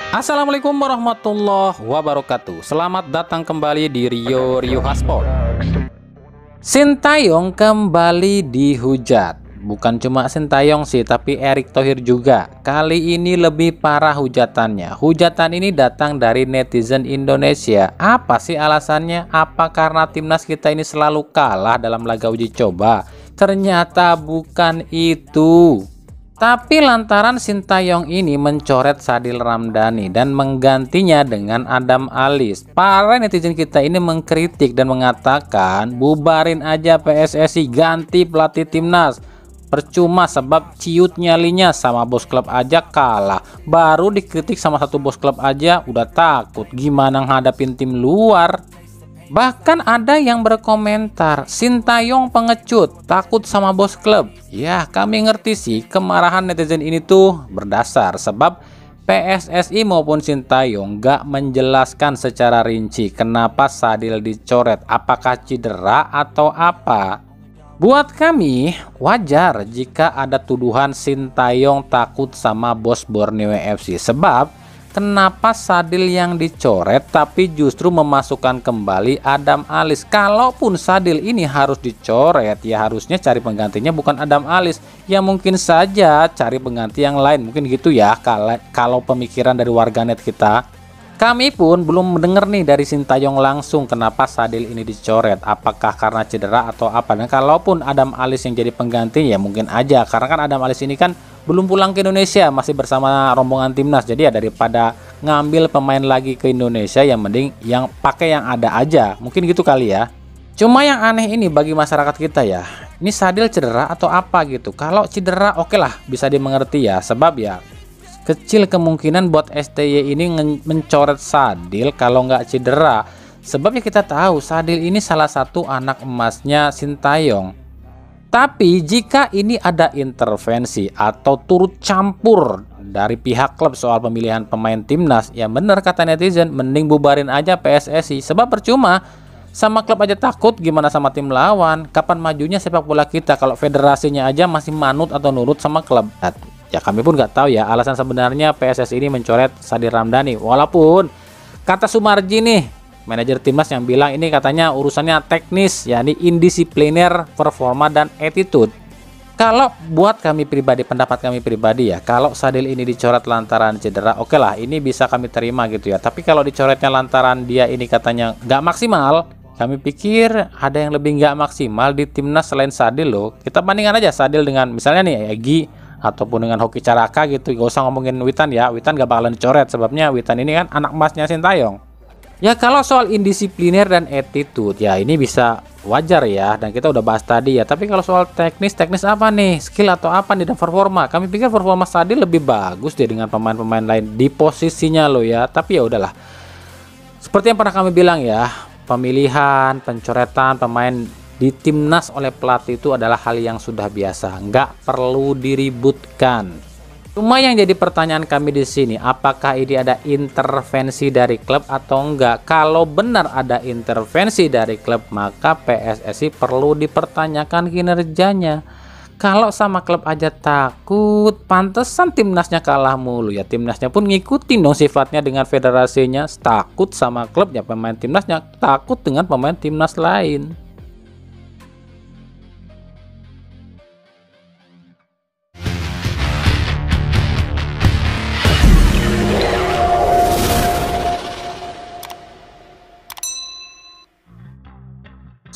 Assalamualaikum warahmatullahi wabarakatuh. Selamat datang kembali di Rio Haspol. Sintayong kembali dihujat. Bukan cuma Sintayong sih, tapi Erick Thohir juga. Kali ini lebih parah hujatannya. Hujatan ini datang dari netizen Indonesia. Apa sih alasannya? Apa karena timnas kita ini selalu kalah dalam laga uji coba? Ternyata bukan itu. Tapi lantaran Sintayong ini mencoret Sadil Ramdhani dan menggantinya dengan Adam Alizé, para netizen kita ini mengkritik dan mengatakan bubarin aja PSSI, ganti pelatih timnas. Percuma, sebab ciut nyalinya sama bos klub aja kalah. Baru dikritik sama satu bos klub aja udah takut, gimana ngadapin tim luar. Bahkan ada yang berkomentar, Sintayong pengecut, takut sama bos klub. Ya, kami ngerti sih kemarahan netizen ini tuh berdasar sebab PSSI maupun Sintayong gak menjelaskan secara rinci kenapa Sadil dicoret, apakah cedera atau apa. Buat kami wajar jika ada tuduhan Sintayong takut sama bos Borneo FC, sebab kenapa Sadil yang dicoret tapi justru memasukkan kembali Adam Alizé? Kalaupun Sadil ini harus dicoret, ya harusnya cari penggantinya bukan Adam Alizé. Ya mungkin saja cari pengganti yang lain, mungkin gitu ya kalau pemikiran dari warganet kita. Kami pun belum mendengar nih dari Sintayong langsung kenapa Sadil ini dicoret, apakah karena cedera atau apa. Dan kalaupun Adam Alizé yang jadi pengganti, ya mungkin aja karena kan Adam Alizé ini kan belum pulang ke Indonesia, masih bersama rombongan timnas. Jadi ya daripada ngambil pemain lagi ke Indonesia, yang mending yang pakai yang ada aja. Mungkin gitu kali ya. Cuma yang aneh ini bagi masyarakat kita ya, ini Sadil cedera atau apa gitu. Kalau cedera oke lah, bisa dimengerti ya, sebab ya kecil kemungkinan buat STY ini mencoret Sadil kalau nggak cedera. Sebab ya kita tahu Sadil ini salah satu anak emasnya Sintayong. Tapi jika ini ada intervensi atau turut campur dari pihak klub soal pemilihan pemain timnas, ya bener kata netizen, mending bubarin aja PSSI. Sebab percuma, sama klub aja takut, gimana sama tim lawan? Kapan majunya sepak bola kita kalau federasinya aja masih manut atau nurut sama klub? Ya kami pun nggak tahu ya alasan sebenarnya PSSI ini mencoret Sadil Ramdhani. Walaupun kata Sumarji nih, manajer timnas, yang bilang ini katanya urusannya teknis, yakni indisipliner, performa dan attitude. Kalau buat kami pribadi, pendapat kami pribadi ya, kalau Sadil ini dicoret lantaran cedera, oke lah, ini bisa kami terima gitu ya. Tapi kalau dicoretnya lantaran dia ini katanya nggak maksimal, kami pikir ada yang lebih nggak maksimal di timnas selain Sadil loh. Kita bandingkan aja Sadil dengan misalnya nih Egy ataupun dengan Hoki Caraka gitu. Gak usah ngomongin Witan ya, Witan gak bakalan dicoret sebabnya Witan ini kan anak emasnya Sintayong. Ya kalau soal indisipliner dan attitude ya ini bisa wajar ya, dan kita udah bahas tadi ya. Tapi kalau soal teknis apa nih, skill atau apa nih, dan performa, kami pikir performa Sadil lebih bagus deh dengan pemain-pemain lain di posisinya loh ya. Tapi ya udahlah, seperti yang pernah kami bilang ya, pemilihan, pencoretan pemain di timnas oleh pelatih itu adalah hal yang sudah biasa, nggak perlu diributkan. Cuma yang jadi pertanyaan kami di sini, apakah ini ada intervensi dari klub atau enggak? Kalau benar ada intervensi dari klub, maka PSSI perlu dipertanyakan kinerjanya. Kalau sama klub aja takut, pantesan timnasnya kalah mulu ya. Timnasnya pun ngikutin dong sifatnya dengan federasinya, takut sama klub ya, pemain timnasnya takut dengan pemain timnas lain.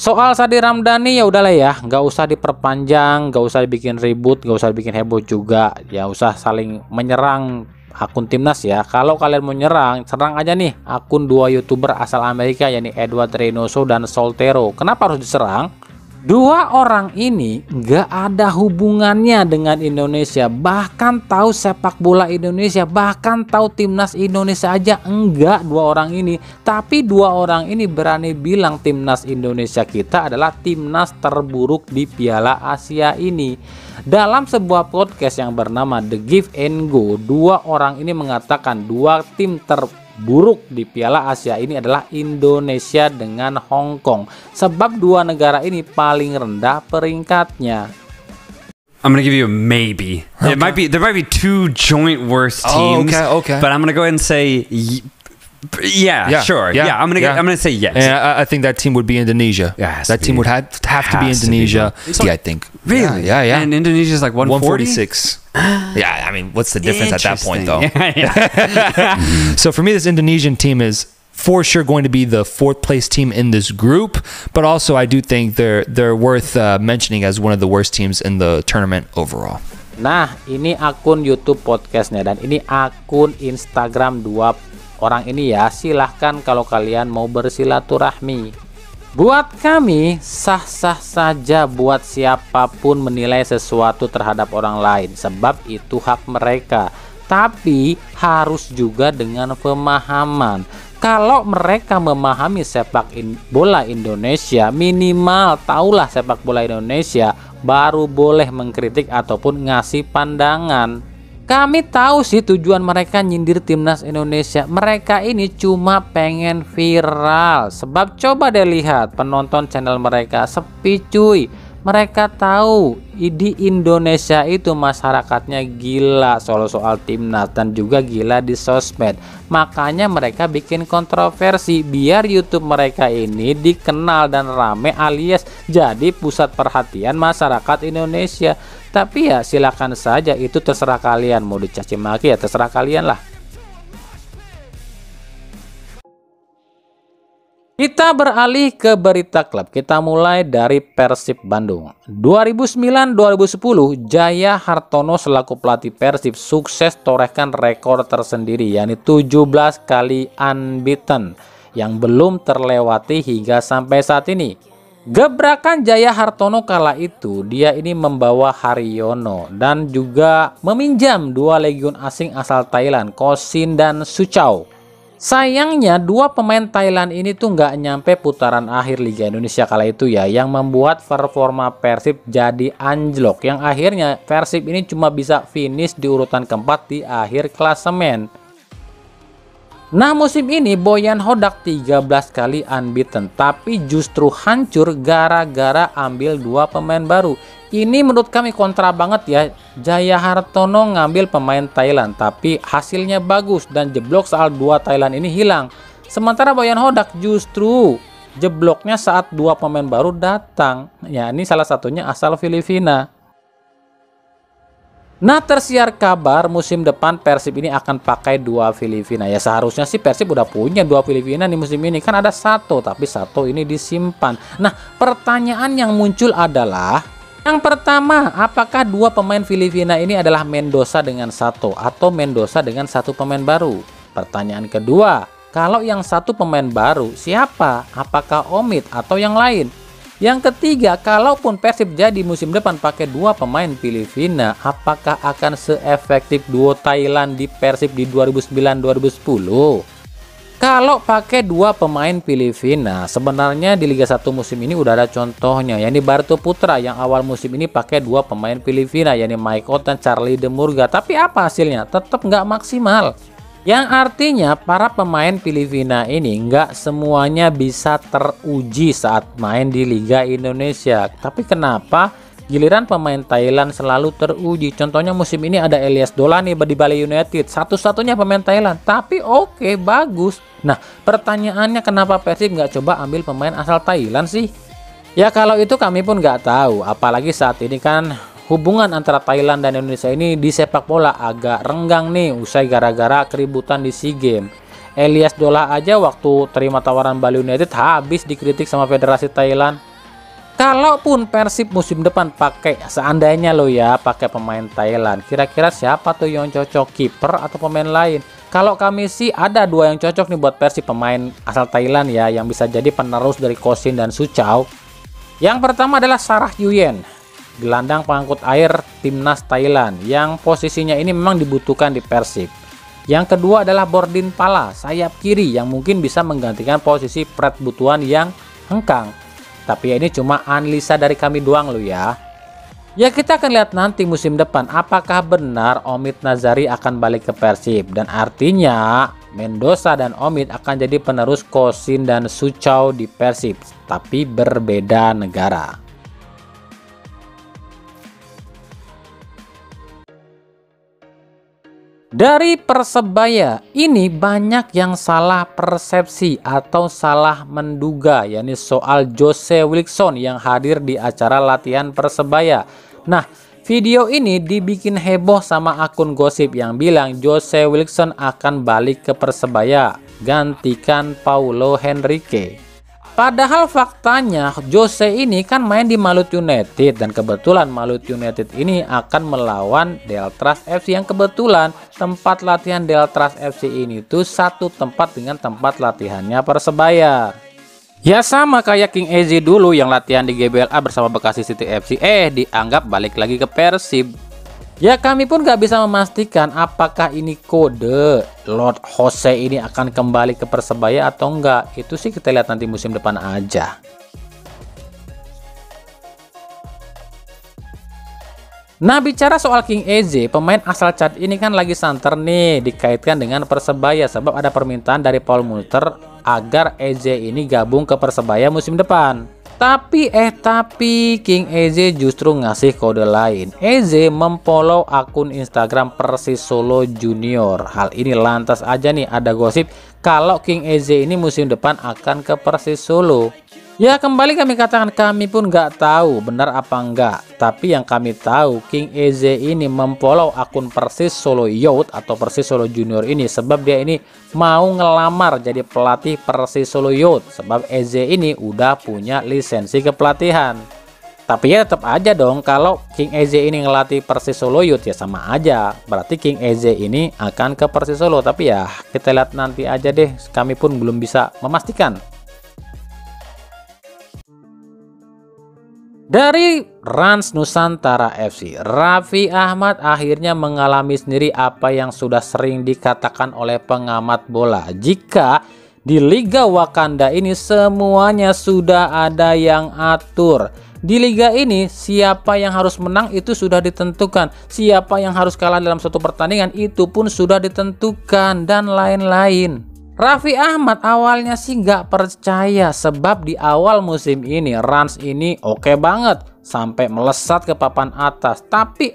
Soal Sadil Ramdhani ya udahlah ya, nggak usah diperpanjang, nggak usah dibikin ribut, nggak usah bikin heboh juga, ya usah saling menyerang akun timnas ya. Kalau kalian mau nyerang, serang aja nih akun dua youtuber asal Amerika, yakni Edward Reynoso dan Soltero. Kenapa harus diserang? Dua orang ini nggak ada hubungannya dengan Indonesia, bahkan tahu sepak bola Indonesia, bahkan tahu timnas Indonesia aja enggak dua orang ini. Tapi dua orang ini berani bilang timnas Indonesia kita adalah timnas terburuk di Piala Asia ini. Dalam sebuah podcast yang bernama The Give and Go, dua orang ini mengatakan dua tim terburuk di Piala Asia ini adalah Indonesia dengan Hong Kong, sebab dua negara ini paling rendah peringkatnya. I'm gonna give you a maybe. There might be two joint worst teams. Okay. But I'm gonna go ahead and say, sure. Yeah, I'm gonna say yes. And I think that team would be Indonesia. Yeah, that team would have to be Indonesia. I think. Really? Yeah. And Indonesia's like 146. Yeah, I mean, what's the difference at that point, though? Yeah. So for me, this Indonesian team is for sure going to be the 4th place team in this group, but also I do think they're worth mentioning as one of the worst teams in the tournament overall. Nah, ini akun YouTube podcastnya dan ini akun Instagram dua orang ini ya. Silahkan kalau kalian mau bersilaturahmi. Buat kami sah-sah saja buat siapapun menilai sesuatu terhadap orang lain, sebab itu hak mereka. Tapi harus juga dengan pemahaman. Kalau mereka memahami sepak bola Indonesia, minimal tahulah sepak bola Indonesia, baru boleh mengkritik ataupun ngasih pandangan. Kami tahu sih tujuan mereka nyindir timnas Indonesia. Mereka ini cuma pengen viral. Sebab coba deh lihat penonton channel mereka sepi cuy. Mereka tahu di Indonesia itu masyarakatnya gila soal timnas dan juga gila di sosmed. Makanya mereka bikin kontroversi biar YouTube mereka ini dikenal dan rame alias jadi pusat perhatian masyarakat Indonesia. Tapi ya silakan saja, itu terserah kalian, mau dicaci maki ya terserah kalian lah. Kita beralih ke berita klub. Kita mulai dari Persib Bandung. 2009-2010 Jaya Hartono selaku pelatih Persib sukses torehkan rekor tersendiri, yakni 17 kali unbeaten yang belum terlewati hingga sampai saat ini. Gebrakan Jaya Hartono kala itu, dia ini membawa Haryono dan juga meminjam 2 legion asing asal Thailand, Kosin dan Suchau. Sayangnya 2 pemain Thailand ini tuh nggak nyampe putaran akhir Liga Indonesia kala itu ya, yang membuat performa Persib jadi anjlok, yang akhirnya Persib ini cuma bisa finish di urutan keempat di akhir klasemen. Nah musim ini Boyan Hodak 13 kali unbeaten, tapi justru hancur gara-gara ambil 2 pemain baru. Ini menurut kami kontra banget ya. Jaya Hartono ngambil pemain Thailand tapi hasilnya bagus dan jeblok saat 2 Thailand ini hilang. Sementara Boyan Hodak justru jebloknya saat 2 pemain baru datang. Ya ini salah satunya asal Filipina. Nah tersiar kabar musim depan Persib ini akan pakai 2 Filipina. Ya seharusnya sih Persib udah punya 2 Filipina di musim ini. Kan ada 1 tapi 1 ini disimpan. Nah pertanyaan yang muncul adalah, yang pertama, apakah 2 pemain Filipina ini adalah Mendoza dengan Sato atau Mendoza dengan 1 pemain baru? Pertanyaan kedua, kalau yang 1 pemain baru siapa? Apakah Omid atau yang lain? Yang ketiga, kalaupun Persib jadi musim depan pakai 2 pemain Filipina, apakah akan seefektif duo Thailand di Persib di 2009-2010? Kalau pakai 2 pemain Filipina, sebenarnya di Liga 1 musim ini udah ada contohnya, yakni Barto Putra yang awal musim ini pakai 2 pemain Filipina, yakni Mike Ott dan Charlie De Murga. Tapi apa hasilnya? Tetap nggak maksimal. Yang artinya para pemain Filipina ini nggak semuanya bisa teruji saat main di Liga Indonesia. Tapi kenapa giliran pemain Thailand selalu teruji? Contohnya musim ini ada Elias Dolani di Bali United, satu-satunya pemain Thailand, tapi oke, bagus. Nah pertanyaannya kenapa Persib nggak coba ambil pemain asal Thailand sih? Ya kalau itu kami pun nggak tahu, apalagi saat ini kan hubungan antara Thailand dan Indonesia ini di sepak bola agak renggang nih usai gara-gara keributan di SEA Games. Elias Dola aja waktu terima tawaran Bali United habis dikritik sama Federasi Thailand. Kalaupun Persib musim depan pakai, seandainya lo ya pakai pemain Thailand, kira-kira siapa tuh yang cocok, kiper atau pemain lain? Kalau kami sih ada 2 yang cocok nih buat Persib, pemain asal Thailand ya, yang bisa jadi penerus dari Kosin dan Suchau. Yang pertama adalah Sarah Yuyen, gelandang pengangkut air timnas Thailand, yang posisinya ini memang dibutuhkan di Persib. Yang kedua adalah Bordin Pala, sayap kiri yang mungkin bisa menggantikan posisi Pret Butuan yang hengkang. Tapi ya ini cuma analisa dari kami doang lo ya. Ya kita akan lihat nanti musim depan apakah benar Omid Nazari akan balik ke Persib. Dan artinya Mendoza dan Omid akan jadi penerus Kosin dan Suchau di Persib, tapi berbeda negara. Dari Persebaya ini banyak yang salah persepsi atau salah menduga, yakni soal Jose Wilson yang hadir di acara latihan Persebaya. Nah, video ini dibikin heboh sama akun gosip yang bilang Jose Wilson akan balik ke Persebaya gantikan Paulo Henrique. Padahal faktanya Jose ini kan main di Malut United, dan kebetulan Malut United ini akan melawan Deltras FC yang kebetulan tempat latihan Deltras FC ini tuh satu tempat dengan tempat latihannya Persebaya. Ya sama kayak King Eze dulu yang latihan di GBLA bersama Bekasi City FC, dianggap balik lagi ke Persib. Ya kami pun gak bisa memastikan apakah ini kode Lord Jose ini akan kembali ke Persebaya atau enggak. Itu sih kita lihat nanti musim depan aja. Nah, bicara soal King Eze, pemain asal Chad ini kan lagi santer nih dikaitkan dengan Persebaya sebab ada permintaan dari Paul Mutter agar Eze ini gabung ke Persebaya musim depan. Tapi King Eze justru ngasih kode lain. Eze memfollow akun Instagram Persis Solo Junior. Hal ini lantas aja nih ada gosip kalau King Eze ini musim depan akan ke Persis Solo. Ya kembali kami katakan kami pun nggak tahu benar apa enggak. Tapi yang kami tahu King Eze ini memfollow akun Persis Solo Youth atau Persis Solo Junior ini sebab dia ini mau ngelamar jadi pelatih Persis Solo Youth. Sebab Eze ini udah punya lisensi kepelatihan. Tapi ya tetap aja dong kalau King Eze ini ngelatih Persis Solo Youth ya sama aja. Berarti King Eze ini akan ke Persis Solo. Tapi ya kita lihat nanti aja deh. Kami pun belum bisa memastikan. Dari Rans Nusantara FC, Raffi Ahmad akhirnya mengalami sendiri apa yang sudah sering dikatakan oleh pengamat bola. Jika di Liga Wakanda ini semuanya sudah ada yang atur. Di liga ini siapa yang harus menang itu sudah ditentukan. Siapa yang harus kalah dalam suatu pertandingan itu pun sudah ditentukan dan lain-lain. Raffi Ahmad awalnya sih nggak percaya sebab di awal musim ini Rans ini oke banget sampai melesat ke papan atas. Tapi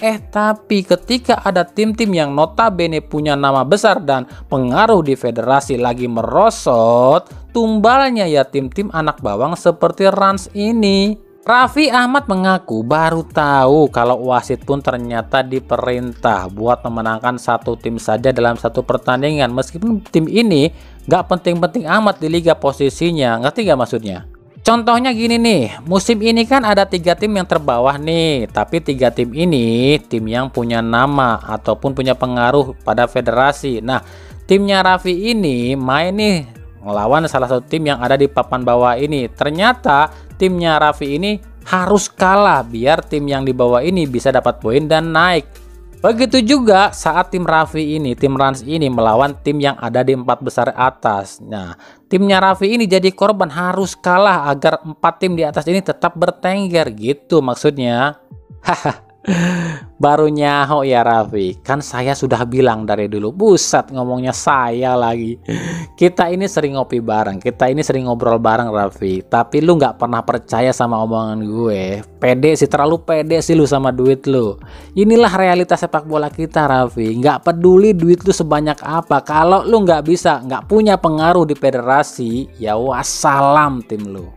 ketika ada tim-tim yang notabene punya nama besar dan pengaruh di federasi lagi merosot, tumbalnya ya tim-tim anak bawang seperti Rans ini. Raffi Ahmad mengaku baru tahu kalau wasit pun ternyata diperintah buat memenangkan satu tim saja dalam satu pertandingan. Meskipun tim ini gak penting-penting amat di liga posisinya, ngerti gak maksudnya? Contohnya gini nih, musim ini kan ada 3 tim yang terbawah nih. Tapi 3 tim ini tim yang punya nama ataupun punya pengaruh pada federasi. Nah, timnya Raffi ini main nih melawan salah satu tim yang ada di papan bawah ini. Ternyata timnya Raffi ini harus kalah biar tim yang di bawah ini bisa dapat poin dan naik. Begitu juga saat tim Raffi ini, tim Rans ini melawan tim yang ada di 4 besar atas. Nah, timnya Raffi ini jadi korban harus kalah agar 4 tim di atas ini tetap bertengger gitu maksudnya. Haha. Baru nyaho ya Raffi. Kan saya sudah bilang dari dulu. Buset ngomongnya saya lagi. Kita ini sering ngopi bareng, kita ini sering ngobrol bareng Raffi. Tapi lu gak pernah percaya sama omongan gue. Pede sih, terlalu pede sih lu sama duit lu. Inilah realitas sepak bola kita Raffi. Gak peduli duit lu sebanyak apa, kalau lu gak bisa, gak punya pengaruh di federasi, ya wassalam tim lu.